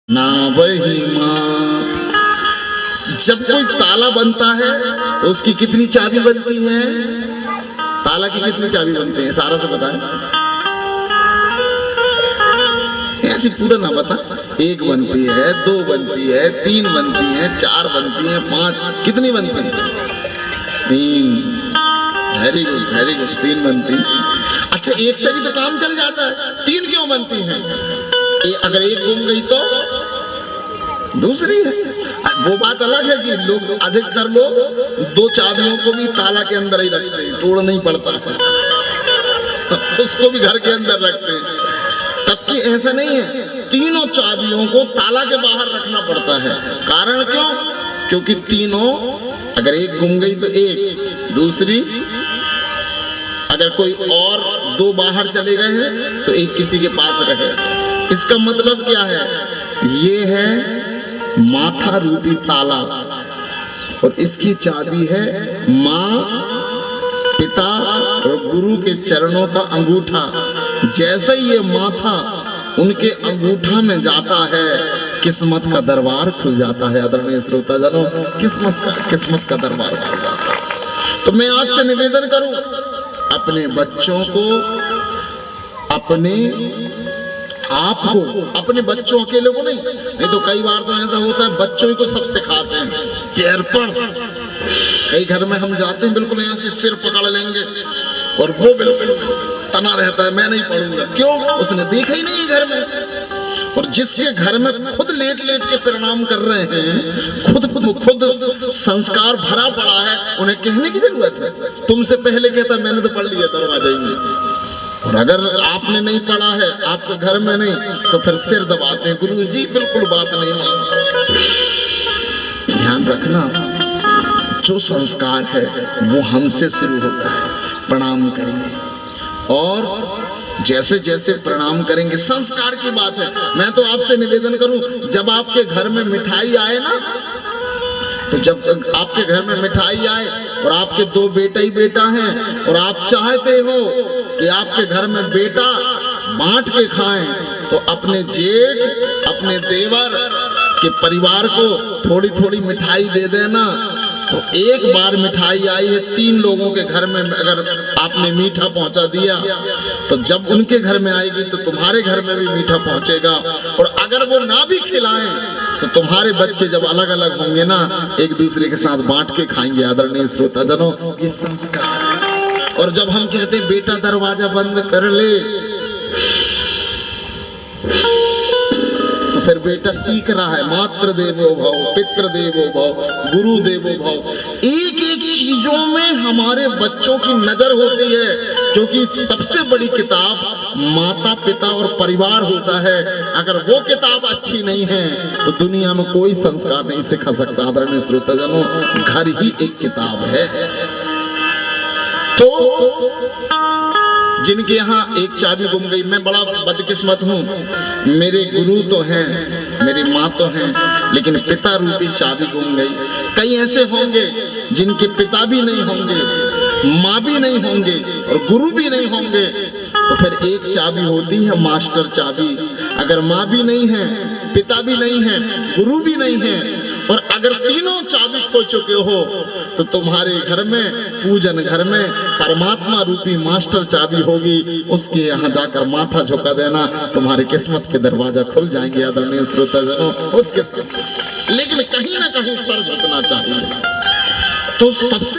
ना वही माँ। जब कोई ताला बनता है तो उसकी कितनी चाबी बनती है? ताला की कितनी चाबी बनती है? सारा से बताए, ऐसी पूरा ना बता। एक बनती है, दो बनती है, तीन बनती है, चार बनती है, पांच, कितनी बनती है? तीन। वेरी गुड वेरी गुड, तीन बनती। अच्छा, एक से भी तो काम चल जाता है, तीन क्यों बनती है? अगर एक गुम गई तो दूसरी है। वो बात अलग है कि लोग, अधिकतर लोग दो चाबियों को भी ताला के अंदर ही रखते हैं, तोड़ नहीं पड़ता है उसको भी घर के अंदर रखते हैं। तबकि ऐसा नहीं है, तीनों चाबियों को ताला के बाहर रखना पड़ता है। कारण क्यों? क्योंकि तीनों, अगर एक गुम गई तो एक, दूसरी, अगर कोई और दो बाहर चले गए हैं तो एक किसी के पास रहे। इसका मतलब क्या है? ये है माथा रूपी ताला और इसकी चाबी है माँ, पिता और गुरु के चरणों का अंगूठा। जैसे ही ये माथा उनके अंगूठा में जाता है, किस्मत का दरबार खुल जाता है। आदरणीय श्रोताजनों, किस्मत का दरबार खुल जाता है। तो मैं आपसे निवेदन करूं, अपने बच्चों को, अपने आपको, अपने बच्चों अकेले को नहीं तो कई बार तो ऐसा होता है बच्चों ही को सब सिखाते हैं। पैर पढ़, कई घर में हम जाते हैं बिल्कुल ऐसे सिर पकड़ लेंगे और वो बिल्कुल तना रहता है, मैं नहीं पढ़ूंगा। क्यों? उसने देखा ही नहीं घर में। और जिसके घर में खुद लेट लेट के प्रणाम कर रहे हैं, खुद संस्कार भरा पड़ा है, उन्हें कहने की जरूरत है? तुमसे पहले कहता मैंने तो पढ़ लिया दरवाजा में। और अगर आपने नहीं पढ़ा है, आपके घर में नहीं, तो फिर सिर दबाते हैं, गुरु जी बिल्कुल बात नहीं मानते। ध्यान रखना, जो संस्कार है वो हमसे शुरू होता है। प्रणाम करिए, और जैसे जैसे प्रणाम करेंगे, संस्कार की बात है। मैं तो आपसे निवेदन करूं, जब आपके घर में मिठाई आए ना, तो जब आपके घर में मिठाई आए और आपके दो बेटा ही बेटा हैं और आप चाहते हो कि आपके घर में बेटा बांट के खाएं, तो अपने जेठ, अपने देवर के परिवार को थोड़ी थोड़ी मिठाई दे देना। तो एक बार मिठाई आई है, 3 लोगों के घर में अगर आपने मीठा पहुंचा दिया, तो जब उनके घर में आएगी तो तुम्हारे घर में भी मीठा पहुंचेगा। और अगर वो ना भी खिलाएं तो तुम्हारे बच्चे जब अलग अलग होंगे ना, एक दूसरे के साथ बांट के खाएंगे। आदरणीय श्रोताजनों, ये संस्कार। और जब हम कहते हैं बेटा दरवाजा बंद कर ले, तो फिर बेटा सीख रहा है मातृ देवो भव, पितृ देवो भव, गुरु देवो भव। एक एक चीजों में हमारे बच्चों की नजर होती है, क्योंकि सबसे बड़ी किताब माता पिता और परिवार होता है। अगर वो किताब अच्छी नहीं है तो दुनिया में कोई संस्कार नहीं सिखा सकता। आदरणीय श्रोताजनों, घर ही एक किताब है। तो जिनके यहाँ एक चाबी गुम गई, मैं बड़ा बदकिस्मत हूँ, मेरे गुरु तो हैं, मेरी माँ तो हैं, लेकिन पिता रूपी चाबी गुम गई। कई ऐसे होंगे जिनके पिता भी नहीं होंगे, माँ भी नहीं होंगे और गुरु भी नहीं होंगे, तो फिर एक चाबी होती है मास्टर चाबी। अगर माँ भी नहीं है, पिता भी नहीं है, गुरु भी नहीं है, और अगर तीनों चाबी खो चुके हो, तो तुम्हारे घर में, पूजन घर में परमात्मा रूपी मास्टर चाबी होगी। उसके यहाँ जाकर माथा झुका देना, तुम्हारी किस्मत के दरवाजा खुल जाएंगे। आदरणीय श्रोताजनों, उसके साथ लेकिन कहीं ना कहीं सर झुकना चाहिए। तो सबसे